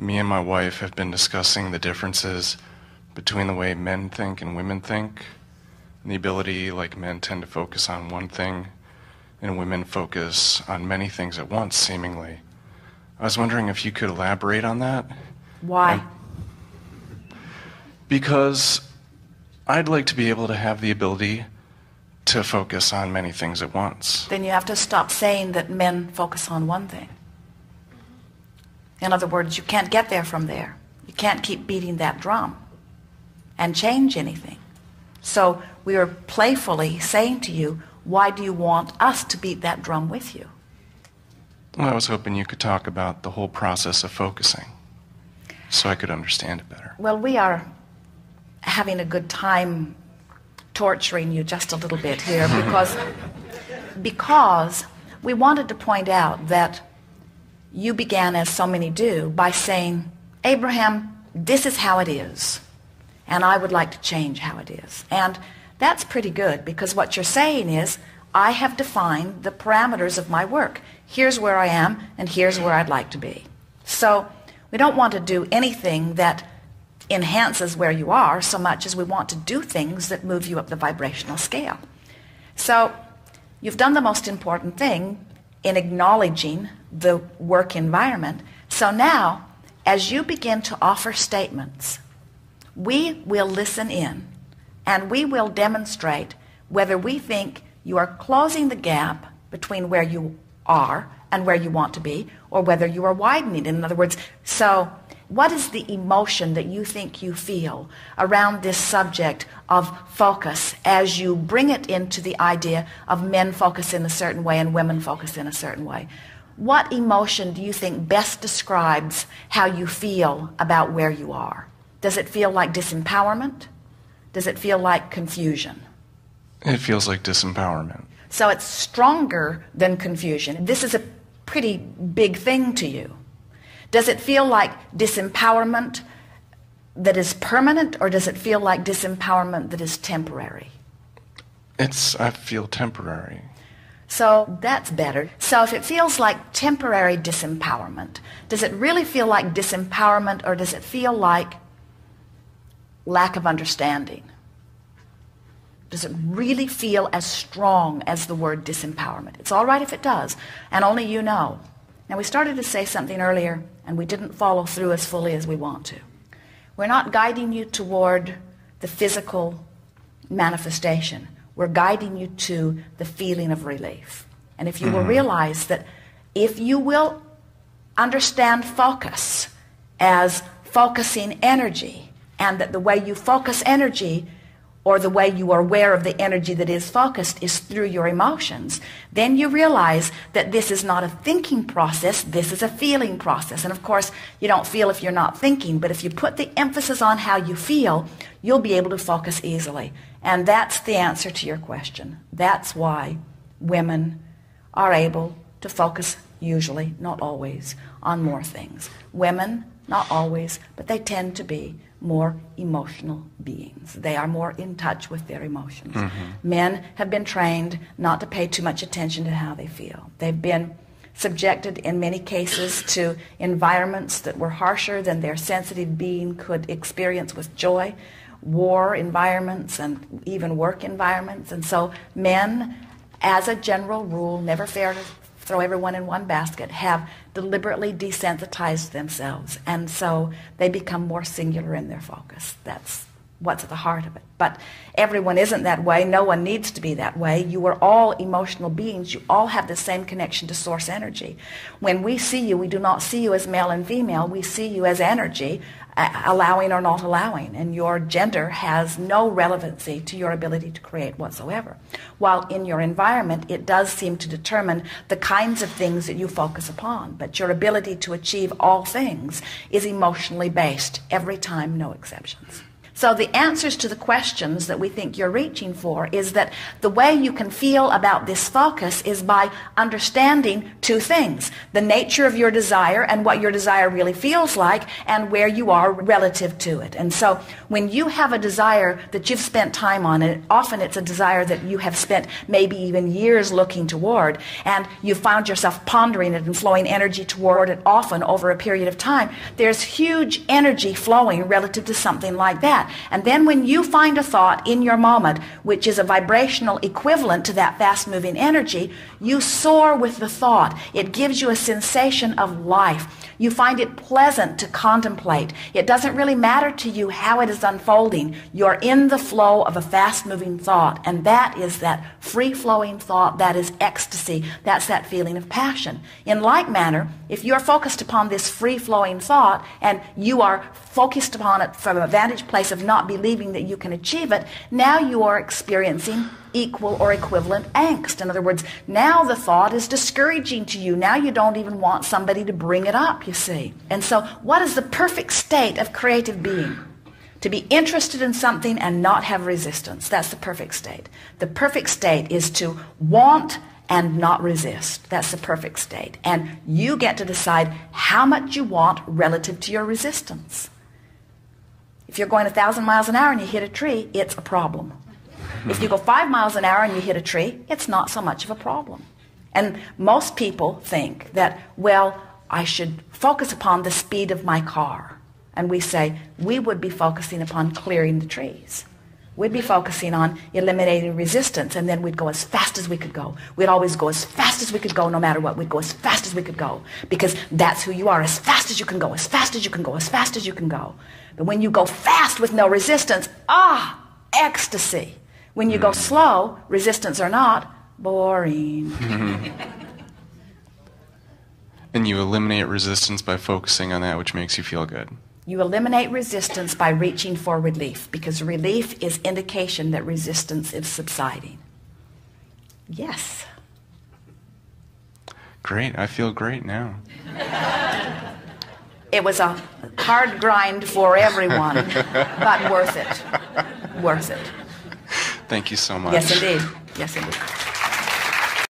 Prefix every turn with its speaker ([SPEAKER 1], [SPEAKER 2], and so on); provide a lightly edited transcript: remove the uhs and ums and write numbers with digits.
[SPEAKER 1] me and my wife have been discussing the differences between the way men think and women think, and the ability, like men tend to focus on one thing, and women focus on many things at once, seemingly. I was wondering if you could elaborate on that.
[SPEAKER 2] Why?
[SPEAKER 1] Because I'd like to be able to have the ability to focus on many things at once.
[SPEAKER 2] Then you have to stop saying that men focus on one thing. In other words, you can't get there from there. You can't keep beating that drum and change anything. So we are playfully saying to you, why do you want us to beat that drum with you?
[SPEAKER 1] Well, I was hoping you could talk about the whole process of focusing so I could understand it better.
[SPEAKER 2] Well, we are having a good time torturing you just a little bit here because we wanted to point out that you began, as so many do, by saying, Abraham, this is how it is, and I would like to change how it is. And that's pretty good, because what you're saying is, I have defined the parameters of my work. Here's where I am, and here's where I'd like to be. So we don't want to do anything that enhances where you are so much as we want to do things that move you up the vibrational scale. So you've done the most important thing in acknowledging the work environment. So now, as you begin to offer statements, we will listen in and we will demonstrate whether we think you are closing the gap between where you are and where you want to be, or whether you are widening it. In other words, so what is the emotion that you think you feel around this subject of focus as you bring it into the idea of men focus in a certain way and women focus in a certain way? What emotion do you think best describes how you feel about where you are? Does it feel like disempowerment? Does it feel like confusion?
[SPEAKER 1] It feels like disempowerment.
[SPEAKER 2] So it's stronger than confusion. This is a pretty big thing to you. Does it feel like disempowerment that is permanent, or does it feel like disempowerment that is temporary?
[SPEAKER 1] I feel temporary.
[SPEAKER 2] So that's better. So if it feels like temporary disempowerment, does it really feel like disempowerment, or does it feel like lack of understanding? Does it really feel as strong as the word disempowerment? It's all right if it does, and only you know. Now, we started to say something earlier, and we didn't follow through as fully as we want to. We're not guiding you toward the physical manifestation. We're guiding you to the feeling of relief. And if you will realize that if you will understand focus as focusing energy, and that the way you focus energy, or the way you are aware of the energy that is focused, is through your emotions, then you realize that this is not a thinking process, this is a feeling process. And of course, you don't feel if you're not thinking, but if you put the emphasis on how you feel, you'll be able to focus easily. And that's the answer to your question. That's why women are able to focus usually, not always, on more things. Women, not always, but they tend to be more emotional beings. They are more in touch with their emotions. Men have been trained not to pay too much attention to how they feel. They've been subjected in many cases to environments that were harsher than their sensitive being could experience with joy, war environments and even work environments. And so men, as a general rule, never fair to throw everyone in one basket, have deliberately desensitized themselves, and so they become more singular in their focus. That's what's at the heart of it. But everyone isn't that way. No one needs to be that way. You are all emotional beings. You all have the same connection to source energy. When we see you, we do not see you as male and female. We see you as energy, allowing or not allowing, and your gender has no relevancy to your ability to create whatsoever. While in your environment, it does seem to determine the kinds of things that you focus upon, but your ability to achieve all things is emotionally based every time, no exceptions. So the answers to the questions that we think you're reaching for is that the way you can feel about this focus is by understanding two things: the nature of your desire and what your desire really feels like and where you are relative to it. And so when you have a desire that you've spent time on, and often it's a desire that you have spent maybe even years looking toward, and you found yourself pondering it and flowing energy toward it often over a period of time, there's huge energy flowing relative to something like that. And then when you find a thought in your moment which is a vibrational equivalent to that fast-moving energy, you soar with the thought. It gives you a sensation of life. You find it pleasant to contemplate. It doesn't really matter to you how it is unfolding. You're in the flow of a fast-moving thought, and that is that free-flowing thought. That is ecstasy. That's that feeling of passion. In like manner, if you're focused upon this free-flowing thought and you are focused upon it from a vantage place of not believing that you can achieve it, now you are experiencing equal or equivalent angst. In other words, now the thought is discouraging to you. Now you don't even want somebody to bring it up, you see. And so what is the perfect state of creative being? To be interested in something and not have resistance. That's the perfect state. The perfect state is to want and not resist. That's the perfect state. And you get to decide how much you want relative to your resistance. If you're going 1,000 miles an hour and you hit a tree, it's a problem. If you go 5 miles an hour and you hit a tree, it's not so much of a problem. And most people think that, well, I should focus upon the speed of my car. And we say, we would be focusing upon clearing the trees. We'd be focusing on eliminating resistance, and then we'd go as fast as we could go. We'd always go as fast as we could go no matter what. We'd go as fast as we could go because that's who you are, as fast as you can go, as fast as you can go, as fast as you can go. But when you go fast with no resistance, ecstasy. When you go slow, resistance or not, boring.
[SPEAKER 1] And you eliminate resistance by focusing on that which makes you feel good.
[SPEAKER 2] You eliminate resistance by reaching for relief, because relief is indication that resistance is subsiding. Yes.
[SPEAKER 1] Great. I feel great now.
[SPEAKER 2] It was a hard grind for everyone, but worth it. Worth it.
[SPEAKER 1] Thank you so much.
[SPEAKER 2] Yes, indeed. Yes, indeed.